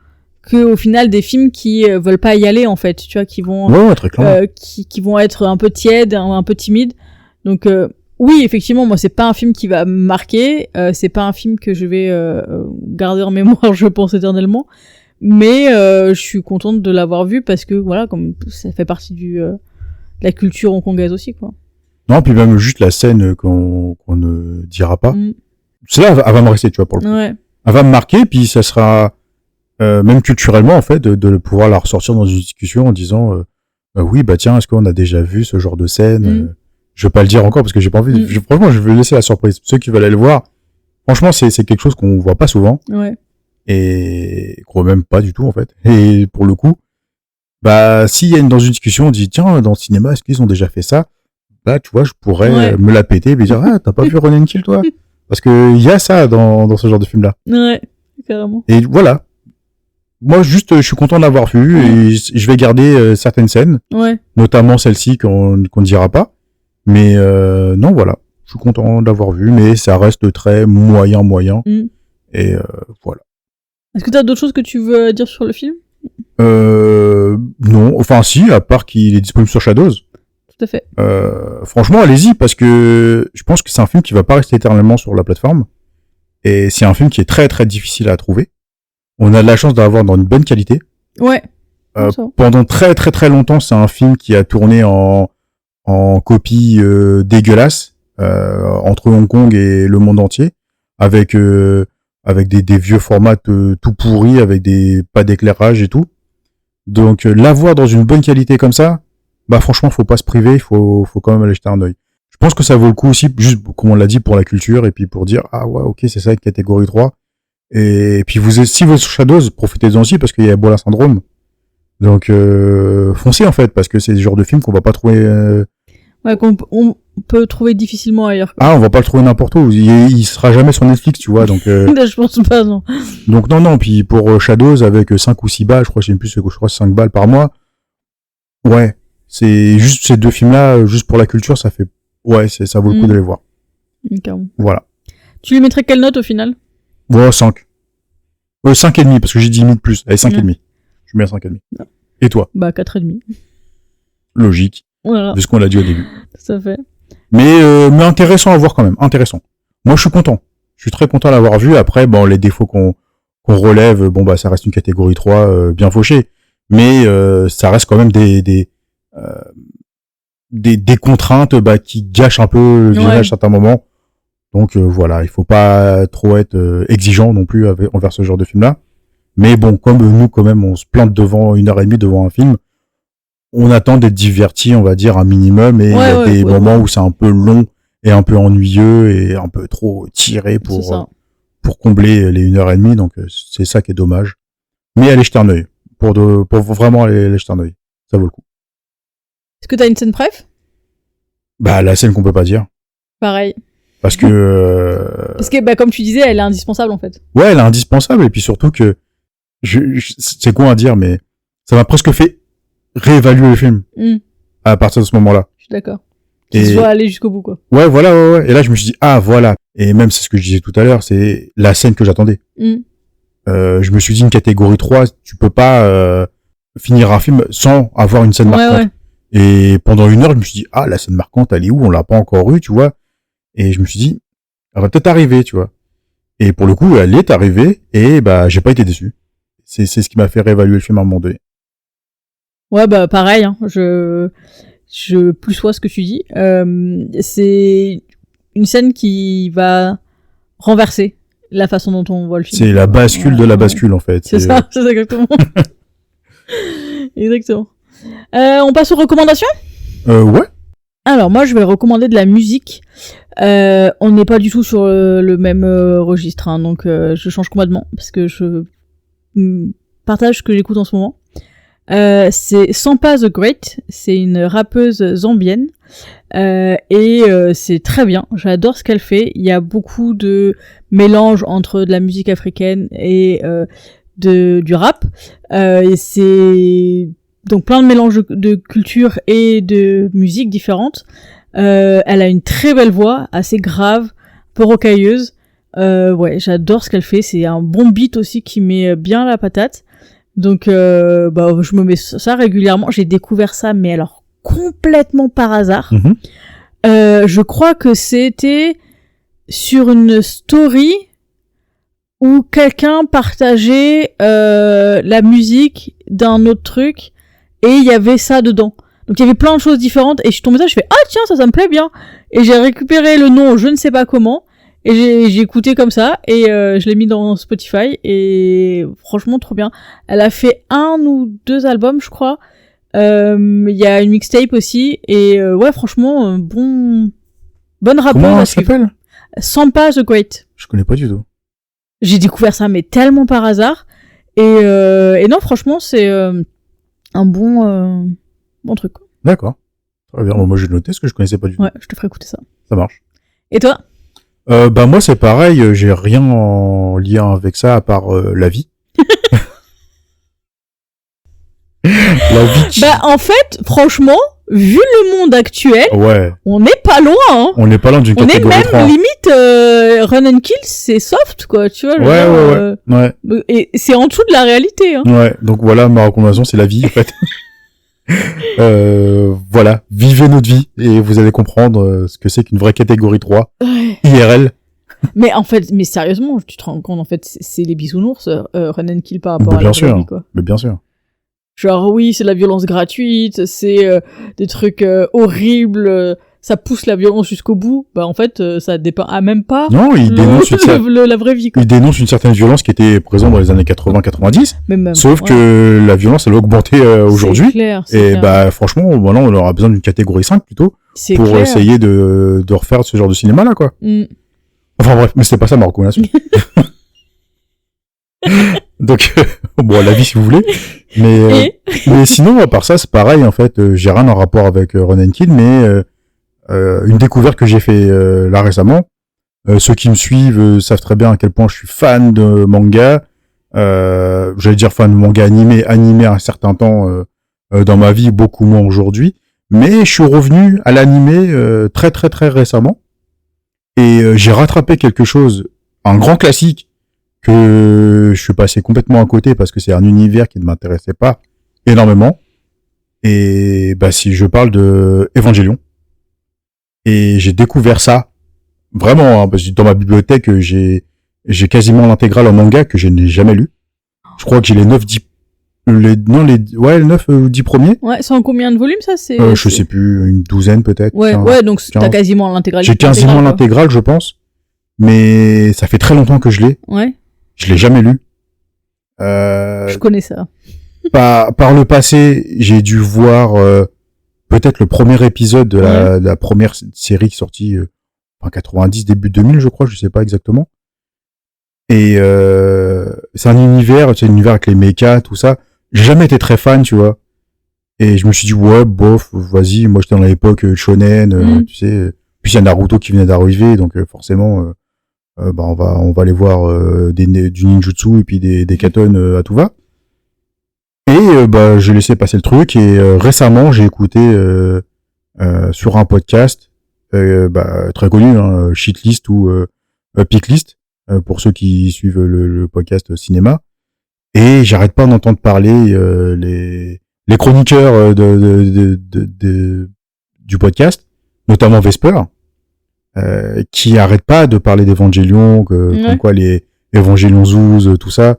que au final des films qui veulent pas y aller en fait, tu vois, qui vont Ouais, très clairement. qui vont être un peu tièdes, un peu timides. Donc oui, effectivement, moi c'est pas un film qui va me marquer, c'est pas un film que je vais garder en mémoire, je pense éternellement. Mais je suis contente de l'avoir vu parce que voilà, comme ça fait partie de la culture hongkongaise aussi, quoi. Non, puis même juste la scène qu'on ne dira pas. Mm. Celle-là, elle va me rester, tu vois, pour le coup. Ouais. Elle va me marquer, puis ça sera même culturellement, en fait, de pouvoir la ressortir dans une discussion en disant oui, bah tiens, est-ce qu'on a déjà vu ce genre de scène Mm. Je vais pas le dire encore parce que j'ai pas envie. Franchement, je vais laisser la surprise. Ceux qui veulent aller le voir, franchement, c'est quelque chose qu'on voit pas souvent Ouais. et qu'on voit même pas du tout, en fait. Et pour le coup, bah s'il y a dans une discussion, on dit tiens, dans le cinéma, est-ce qu'ils ont déjà fait ça? Bah tu vois, je pourrais Ouais. me la péter et me dire ah, t'as pas vu Ronan Kill, toi? Parce que il y a ça dans ce genre de film-là. Ouais, carrément. Et voilà. Moi, juste, je suis content de l'avoir vu et je vais garder certaines scènes, Ouais. notamment celle-ci qu'on ne dira pas. Mais non, voilà. Je suis content de l'avoir vu, mais ça reste très moyen. Mm. Et voilà. Est-ce que t'as d'autres choses que tu veux dire sur le film? Non, enfin si, à part qu'il est disponible sur Shadows. tout à fait. Franchement, allez-y, parce que je pense que c'est un film qui va pas rester éternellement sur la plateforme. Et c'est un film qui est très très difficile à trouver. On a de la chance d'avoir dans une bonne qualité. Ouais. Pendant très très très longtemps, c'est un film qui a tourné en copie dégueulasse entre Hong Kong et le monde entier, avec des vieux formats tout pourris, avec pas d'éclairage et tout. Donc l'avoir dans une bonne qualité comme ça, bah franchement, faut pas se priver, faut quand même aller jeter un œil. Je pense que ça vaut le coup aussi, juste comme on l'a dit, pour la culture et puis pour dire ah ouais, ok, c'est ça, une catégorie 3. Et puis si vous êtes sur Shadows, profitez-en aussi parce qu'il y a Ebola Syndrome. Donc foncez en fait, parce que c'est le genre de film qu'on va pas trouver. Ouais, qu'on peut trouver difficilement ailleurs. Ah, on va pas le trouver n'importe où. Il sera jamais sur Netflix, tu vois. Donc je pense pas, non. Donc non. Puis pour Shadows avec 5 ou 6 balles, je crois, je sais plus, je crois 5 balles par mois. Ouais, c'est juste ces 2 films-là, juste pour la culture, ça fait. Ouais, ça vaut le coup de les voir. Carrément. Voilà. Tu lui mettrais quelle note au final? Ouais, 5. 5,5 parce que j'ai 10 minutes de plus. Allez, 5,5. Je mets à 5,5. Non. Et toi? Bah 4,5. Logique. Voilà. Vu ce qu'on l'a dit au début. Tout à fait. Mais intéressant à voir quand même. Intéressant. Moi, je suis content. Je suis très content de l'avoir vu. Après, bon, les défauts qu'on relève, bon, bah, ça reste une catégorie 3 bien fauchée. Mais ça reste quand même des contraintes qui gâchent un peu le visionnage à certains moments. Donc voilà, il faut pas trop être exigeant non plus envers ce genre de film-là. Mais bon, comme nous, quand même, on se plante devant 1h30 devant un film, on attend d'être diverti, on va dire, un minimum. Et il y a des moments où c'est un peu long et un peu ennuyeux et un peu trop tiré pour combler les 1h30. Donc c'est ça qui est dommage. Mais allez jeter un œil. Pour vraiment aller jeter un œil. Ça vaut le coup. Est-ce que t'as une scène préf? Bah, la scène qu'on peut pas dire. Pareil. Parce que Parce que, bah, comme tu disais, elle est indispensable, en fait. Ouais, elle est indispensable. Et puis surtout que, c'est con à dire, mais ça m'a presque fait réévaluer le film. À partir de ce moment-là. Je suis d'accord. Qu'il soit allé jusqu'au bout, quoi. Ouais, voilà, ouais. Et là, je me suis dit, ah, voilà. Et même, c'est ce que je disais tout à l'heure, c'est la scène que j'attendais. Je me suis dit, une catégorie 3, tu peux pas finir un film sans avoir une scène marquante. Ouais. Et pendant 1 heure, je me suis dit, ah, la scène marquante, elle est où? On l'a pas encore eue, tu vois. Et je me suis dit, elle va peut-être arriver, tu vois. Et pour le coup, elle est arrivée, et bah, j'ai pas été déçu. C'est ce qui m'a fait réévaluer le film à un moment donné. Ouais, bah, pareil, hein. Je plus vois ce que tu dis. C'est une scène qui va renverser la façon dont on voit le film. C'est la bascule de la bascule, en fait. C'est ça, c'est exactement. Exactement. On passe aux recommandations? Ouais. Alors, moi, je vais recommander de la musique. On n'est pas du tout sur le même registre, hein, donc je change complètement, parce que je partage ce que j'écoute en ce moment. C'est Sampa the Great, c'est une rappeuse zambienne, et c'est très bien, j'adore ce qu'elle fait. Il y a beaucoup de mélange entre de la musique africaine et du rap, et c'est donc plein de mélanges de cultures et de musiques différentes. Elle a une très belle voix, assez grave, un peu rocailleuse. Ouais, j'adore ce qu'elle fait, c'est un bon beat aussi qui met bien la patate. Donc bah je me mets ça régulièrement. J'ai découvert ça, mais alors complètement par hasard. Je crois que c'était sur une story où quelqu'un partageait la musique d'un autre truc et il y avait ça dedans. Donc il y avait plein de choses différentes et je suis tombée ça, je fais ah tiens ça me plaît bien et j'ai récupéré le nom je ne sais pas comment. Et j'ai écouté comme ça, et je l'ai mis dans Spotify, et franchement, trop bien. Elle a fait 1 ou 2 albums, je crois. Il y a une mixtape aussi, et ouais, franchement, bonne rappeuse. Comment elle s'appelle? Sampa the Great. Je connais pas du tout. J'ai découvert ça, mais tellement par hasard. Et non, franchement, c'est un bon truc. D'accord. Très bien. Bon, moi, j'ai noté parce que je connaissais pas du tout. Ouais, je te ferai écouter ça. Ça marche. Et toi? Bah moi c'est pareil, j'ai rien en lien avec ça à part la vie. La vie. Bah en fait, franchement, vu le monde actuel, ouais. On n'est pas loin, hein. On n'est pas loin d'une catégorie 3. On est même limite Run and Kill, c'est soft quoi, tu vois. Ouais. Et c'est en dessous de la réalité, hein. Ouais, donc voilà, ma recommandation c'est la vie en fait. Voilà, vivez notre vie et vous allez comprendre ce que c'est qu'une vraie catégorie 3 Ouais. IRL. Mais en fait, mais sérieusement, tu te rends compte, en fait, c'est les bisounours, Run and Kill par rapport Mais à bien la sûr. vraie vie, quoi. Mais bien sûr. Genre, oui, c'est de la violence gratuite, c'est des trucs horribles, ça pousse la violence jusqu'au bout. Bah, en fait, ça dépend même pas Non, il dénonce la vraie vie, quoi. il dénonce une certaine violence qui était présente dans les années 80-90, Même, sauf ouais. que la violence elle a augmenté aujourd'hui. C'est clair, c'est Et clair. bah franchement, maintenant on aura besoin d'une catégorie 5 plutôt C'est pour clair. essayer de refaire ce genre de cinéma là quoi. Mm. Enfin bref, mais c'était pas ça ma recommandation. Donc bon, la vie si vous voulez. Mais sinon à part ça, c'est pareil en fait, j'ai rien en rapport avec Run and Kill, mais une découverte que j'ai fait là récemment. Ceux qui me suivent savent très bien à quel point je suis fan de manga. J'allais dire fan de manga animé à un certain temps dans ma vie, beaucoup moins aujourd'hui. Mais je suis revenu à l'animé très très très récemment. Et j'ai rattrapé quelque chose, un grand classique, que je suis passé complètement à côté parce que c'est un univers qui ne m'intéressait pas énormément. Et bah si je parle de Evangelion. Et j'ai découvert ça, vraiment, hein, parce que dans ma bibliothèque, j'ai quasiment l'intégrale en manga que je n'ai jamais lu. Je crois que j'ai les 9 ou 10 premiers. Ouais, c'est en combien de volumes, ça, c'est? Je sais plus, une douzaine peut-être. Ouais, 15. ouais, donc t'as 15. quasiment l'intégralité. J'ai quasiment quoi. l'intégrale, je pense. Mais ça fait très longtemps que je l'ai. Ouais, Je l'ai jamais lu. je connais ça. Par le passé, j'ai dû voir peut-être le premier épisode de la première série qui est sortie en 90, début 2000, je crois, je sais pas exactement. Et c'est un univers avec les mechas, tout ça. J'ai jamais été très fan, tu vois. Et je me suis dit, ouais, bof, vas-y, moi j'étais dans l'époque shonen, tu sais. Puis il y a Naruto qui venait d'arriver, donc forcément, bah on va aller voir du ninjutsu et puis des katon à tout va. Et bah j'ai laissé passer le truc et récemment j'ai écouté sur un podcast très connu, hein, Shitlist ou Picklist pour ceux qui suivent le podcast cinéma. Et j'arrête pas d'entendre parler les chroniqueurs du podcast, notamment Vesper, qui arrêtent pas de parler d'Evangelion, comme quoi les Evangelion Zouz, tout ça.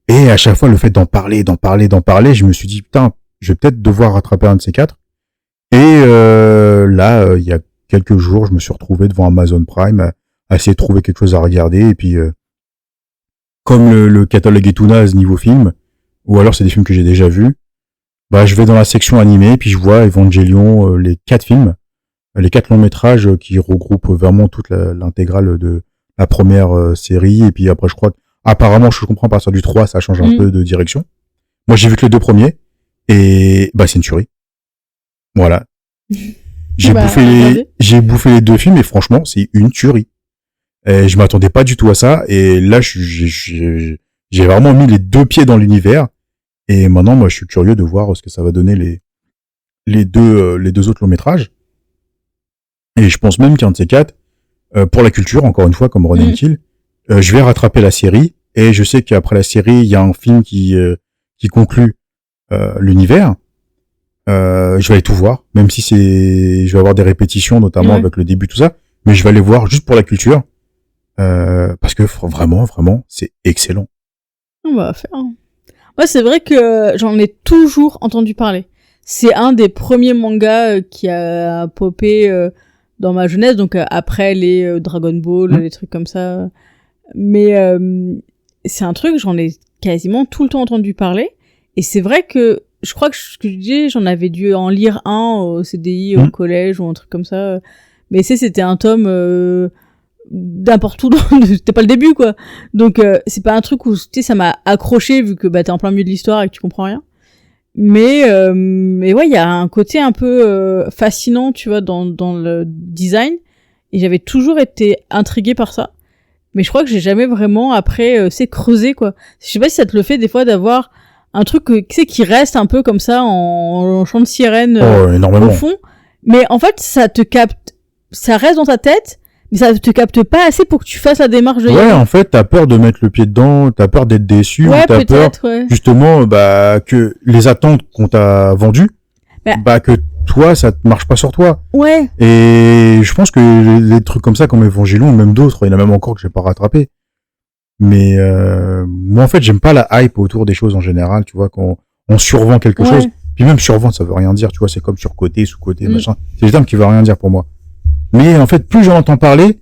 Et à chaque fois, le fait d'en parler, je me suis dit, putain, je vais peut-être devoir rattraper un de ces quatre. Et là, il y a quelques jours, je me suis retrouvé devant Amazon Prime à essayer de trouver quelque chose à regarder. Et puis, comme le catalogue est tout naze niveau film, ou alors c'est des films que j'ai déjà vus, bah je vais dans la section animée, puis je vois Evangelion, les 4 films, les 4 longs métrages qui regroupent vraiment toute l'intégrale de la première série. Et puis après, je crois que apparemment, je comprends, à partir du 3, ça change un peu de direction. Moi, j'ai vu que les 2 premiers, et bah c'est une tuerie. Voilà. J'ai bouffé les 2 films, et franchement, c'est une tuerie. Et je m'attendais pas du tout à ça, et là, j'ai vraiment mis les 2 pieds dans l'univers, et maintenant, moi, je suis curieux de voir ce que ça va donner les deux autres longs métrages. Et je pense même qu'un de ces 4, pour la culture, encore une fois, comme Run and Kill, je vais rattraper la série, et je sais qu'après la série, il y a un film qui conclut l'univers. Je vais aller tout voir, même si je vais avoir des répétitions, notamment avec le début, tout ça, mais je vais aller voir juste pour la culture, parce que vraiment, c'est excellent. On va faire. Ouais, c'est vrai que j'en ai toujours entendu parler. C'est un des premiers mangas qui a popé dans ma jeunesse, donc après les Dragon Ball, les trucs comme ça. Mais c'est un truc, j'en ai quasiment tout le temps entendu parler. Et c'est vrai que je crois que ce que je dis, j'en avais dû en lire un au CDI, au collège ou un truc comme ça. Mais c'était un tome n'importe où, c'était pas le début, quoi. Donc c'est pas un truc où, tu sais, ça m'a accroché vu que t'es en plein milieu de l'histoire et que tu comprends rien. Mais ouais, il y a un côté un peu fascinant, tu vois, dans le design. Et j'avais toujours été intriguée par ça. Mais je crois que j'ai jamais vraiment après creusé, quoi. Je sais pas si ça te le fait des fois d'avoir un truc tu sais, qui reste un peu comme ça en chant de sirène au fond. Mais en fait, ça te capte, ça reste dans ta tête, mais ça te capte pas assez pour que tu fasses la démarche de en fait, t'as peur de mettre le pied dedans, t'as peur d'être déçu, t'as peur justement que les attentes qu'on t'a vendues bah que toi ça te marche pas sur toi. Ouais. Et je pense que les trucs comme ça comme Evangelion, même d'autres, il y en a même encore que j'ai pas rattrapé. Mais moi en fait j'aime pas la hype autour des choses en général, tu vois, quand on survend quelque chose. Puis même survendre ça veut rien dire, tu vois, c'est comme surcoté, sous-coté, machin. C'est des termes qui veulent rien dire pour moi. Mais en fait plus j'en entends parler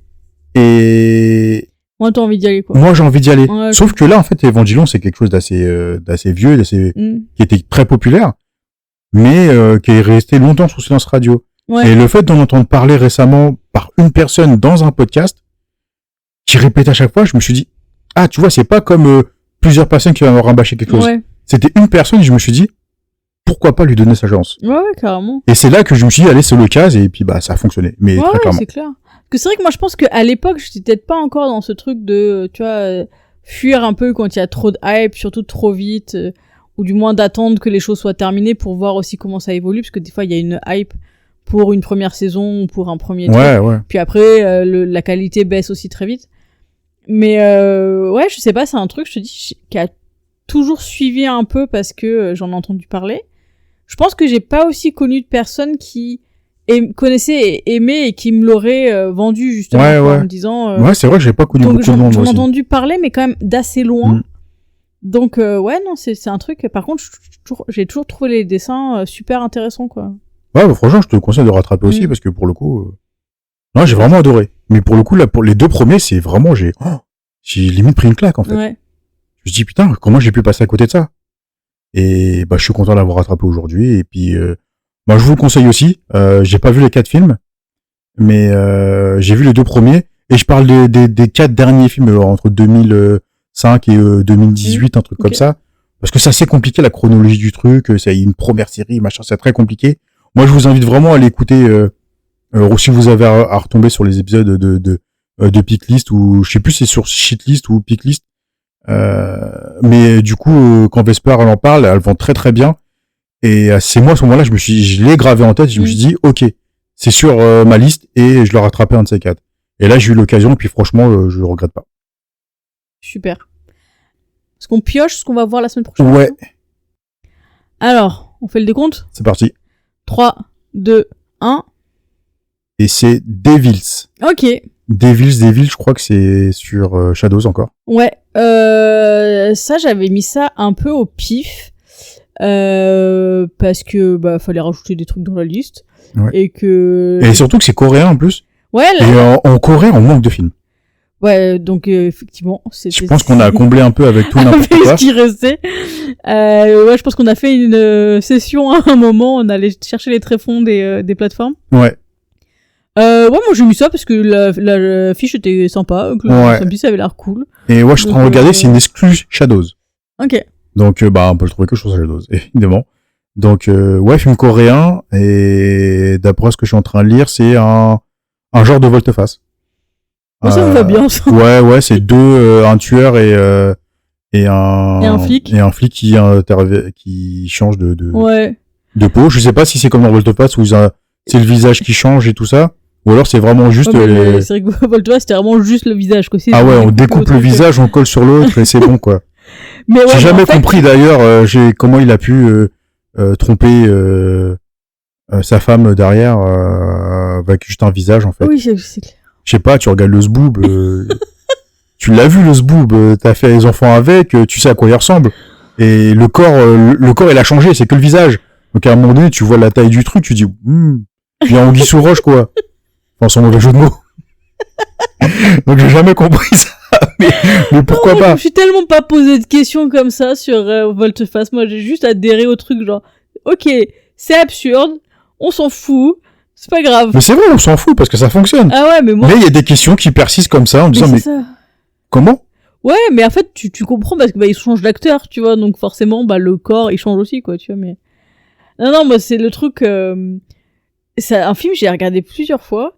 et Moi t'as envie d'y aller quoi. moi j'ai envie d'y aller. Ouais, Sauf que là en fait Evangelion c'est quelque chose d'assez vieux, qui était très populaire, mais qui est resté longtemps sous silence radio. Ouais. Et le fait d'en entendre parler récemment par une personne dans un podcast qui répète à chaque fois, je me suis dit ah tu vois c'est pas comme plusieurs personnes qui vont rabâcher quelque chose. Ouais. C'était une personne et je me suis dit pourquoi pas lui donner sa chance. Ouais, carrément. Et c'est là que je me suis dit allez c'est l'occasion et puis bah ça a fonctionné. Mais très clairement. C'est clair. Parce que c'est vrai que moi je pense qu'à l'époque j'étais peut-être pas encore dans ce truc de tu vois fuir un peu quand il y a trop de hype, surtout trop vite, ou du moins d'attendre que les choses soient terminées pour voir aussi comment ça évolue, parce que des fois il y a une hype pour une première saison ou pour un premier truc. Ouais. Puis après la qualité baisse aussi très vite. Mais ouais, je sais pas, c'est un truc, je te dis, qui a toujours suivi un peu parce que j'en ai entendu parler. Je pense que j'ai pas aussi connu de personnes qui connaissaient et aimaient et qui me l'auraient vendu justement en me disant... ouais, c'est vrai que j'ai pas connu beaucoup de monde j'en ai aussi. entendu parler, mais quand même d'assez loin. Donc ouais, non, c'est un truc... Par contre, j'ai toujours trouvé les dessins super intéressants, quoi. Ouais, bah, franchement, je te conseille de rattraper aussi parce que pour le coup... Non, j'ai vraiment adoré. Mais pour le coup, là, pour les deux premiers, c'est vraiment... J'ai limite pris une claque, en fait. Ouais. Je me dis, putain, comment j'ai pu passer à côté de ça? Et bah, je suis content d'avoir rattrapé aujourd'hui. Et puis, bah, je vous le conseille aussi. J'ai pas vu les 4 films, mais j'ai vu les 2 premiers. Et je parle des 4 derniers films entre 2005 et 2018, un truc comme ça. Parce que c'est assez compliqué, la chronologie du truc. C'est une première série, machin, c'est très compliqué. Moi, je vous invite vraiment à l'écouter. Si vous avez à retomber sur les épisodes de Picklist, ou je sais plus si c'est sur Shitlist ou Picklist. Mais du coup, quand Vesper elle en parle, elle vend très très bien. Et c'est moi à ce moment-là, je l'ai gravé en tête, je me suis dit, ok, c'est sur ma liste et je l'ai rattrapé un de ces 4. Et là, j'ai eu l'occasion et puis franchement, je le regrette pas. Super. Est-ce qu'on pioche ce qu'on va voir la semaine prochaine? Ouais. Alors, on fait le décompte? C'est parti. 3, 2, 1. Et c'est Devils. Ok. Devils, je crois que c'est sur Shadows encore. Ouais. Ça, j'avais mis ça un peu au pif. Parce que, bah, fallait rajouter des trucs dans la liste. Ouais. Et surtout que c'est coréen en plus. Ouais, Et en Corée, on manque de films. Ouais, donc effectivement, je pense qu'on a comblé un peu avec tout n'importe quoi. Avec ce qui restait. Ouais, je pense qu'on a fait une session à un moment, on allait chercher les tréfonds des plateformes. Ouais. Ouais, moi j'ai mis ça parce que la fiche était sympa, que ça avait l'air cool. Et ouais, je suis en train de regarder, c'est une exclue Shadows. Ok. Donc bah on peut le trouver que sur Shadows, évidemment. Donc ouais, film coréen, et d'après ce que je suis en train de lire, c'est un genre de volte-face. Ça me va bien, ça. Ouais, c'est un tueur et un flic. Et un flic qui change de peau. Je sais pas si c'est comme dans volte-face où c'est le visage qui change et tout ça. Ou alors c'est vraiment juste... C'est vrai que volte-face, c'était vraiment juste le visage, quoi. Ah ouais, on découpe le visage, on colle sur l'autre et c'est bon, quoi. Mais ouais, j'ai jamais compris d'ailleurs comment il a pu tromper sa femme derrière avec juste un visage, en fait. Oui, c'est clair. Je sais pas, tu regardes le zboob, tu l'as vu le zboob, t'as fait les enfants avec, tu sais à quoi il ressemble. Et le corps il a changé, c'est que le visage. Donc à un moment donné, tu vois la taille du truc, tu dis, il y a Anguille sous roche, quoi. Enfin, sans mauvais jeu de mots. Donc j'ai jamais compris ça. Mais pourquoi pas? Je me suis tellement pas posé de questions comme ça sur volte-face. Moi, j'ai juste adhéré au truc genre, ok, c'est absurde, on s'en fout. C'est pas grave. Mais c'est vrai, on s'en fout parce que ça fonctionne. Ah ouais, mais moi... Mais il y a des questions qui persistent comme ça en disant, mais comment? Ouais, mais en fait, tu comprends parce que bah, ils changent d'acteur, tu vois, donc forcément, bah, le corps, il change aussi, quoi, tu vois, mais... Non, moi, c'est le truc... C'est un film, j'ai regardé plusieurs fois,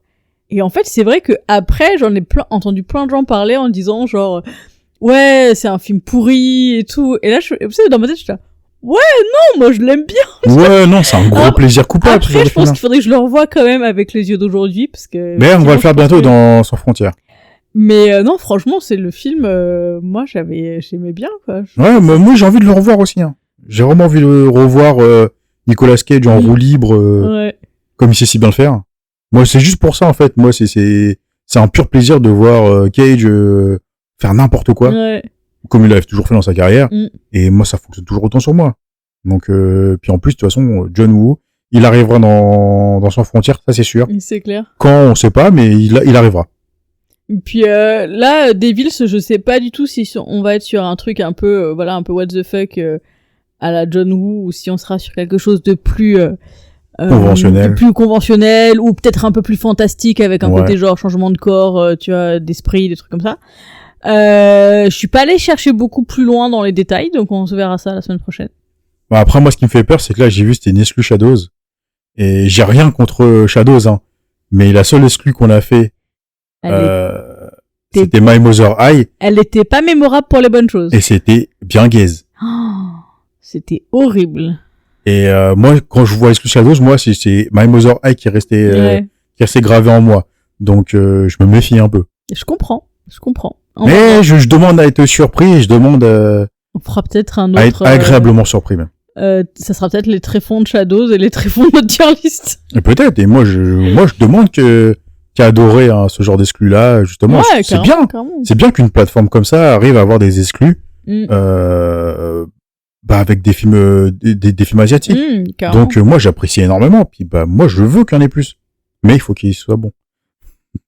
et en fait, c'est vrai que après j'en ai entendu plein de gens parler en disant, genre, ouais, c'est un film pourri, et tout, et là, dans ma tête, je suis là, ouais, non, moi je l'aime bien. Ouais, non, c'est un gros plaisir coupable. Après, je pense qu'il faudrait que je le revoie quand même avec les yeux d'aujourd'hui, parce que... Mais on va le faire bientôt dans Sans Frontières. Mais non, franchement, c'est le film, moi j'aimais bien, quoi. Ouais, moi j'ai envie de le revoir aussi. Hein. J'ai vraiment envie de le revoir Nicolas Cage en roue libre, Ouais. comme il sait si bien le faire. Moi, c'est juste pour ça, en fait. Moi, c'est un pur plaisir de voir Cage faire n'importe quoi, Ouais. comme il l'a toujours fait dans sa carrière. Mm. Et moi, ça fonctionne toujours autant sur moi. Donc, puis en plus, de toute façon, John Woo, il arrivera dans Sans Frontières, ça c'est sûr. C'est clair. Quand, on sait pas, mais il arrivera. Et puis là, Devils, je sais pas du tout si on va être sur un truc un peu, voilà, un peu what the fuck à la John Woo, ou si on sera sur quelque chose de plus Conventionnel. de plus conventionnel, ou peut-être un peu plus fantastique avec un Ouais. côté genre changement de corps, tu vois, d'esprit, des trucs comme ça. Je suis pas allée chercher beaucoup plus loin dans les détails, donc on se verra ça la semaine prochaine. Bon, après, moi, ce qui me fait peur, c'est que là, j'ai vu, c'était une exclu Shadows. Et j'ai rien contre Shadows, hein. Mais la seule exclu qu'on a fait, c'était My Mother High, Elle était pas mémorable pour les bonnes choses. et c'était bien gaze. Oh, c'était horrible. Et moi, quand je vois exclu Shadows, moi, c'est My Mother High qui est resté gravé en moi. Donc, je me méfie un peu. Je comprends. Mais je demande à être surpris et je demande On fera peut-être un à autre. être agréablement surpris même. Ça sera peut-être les tréfonds de Shadows et les tréfonds de notre tier list. Et peut-être. Et moi, je demande qu'à adorer ce genre d'exclus là, justement. Ouais, C'est bien. Carrément. C'est bien qu'une plateforme comme ça arrive à avoir des exclus, Mm. avec des films, des films asiatiques. Carrément. Donc, moi, j'apprécie énormément. Puis, moi, je veux qu'il y en ait plus. Mais il faut qu'il soit bon.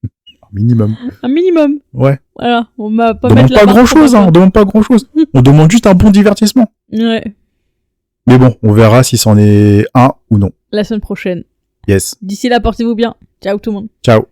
Un minimum. Un minimum. Ouais. Voilà. On m'a pas On demande mettre la pas barre grand chose, trop hein. On haute. demande pas grand chose. On demande juste un bon divertissement. Ouais. Mais bon, on verra si c'en est un ou non. La semaine prochaine. Yes. D'ici là, portez-vous bien. Ciao tout le monde. Ciao.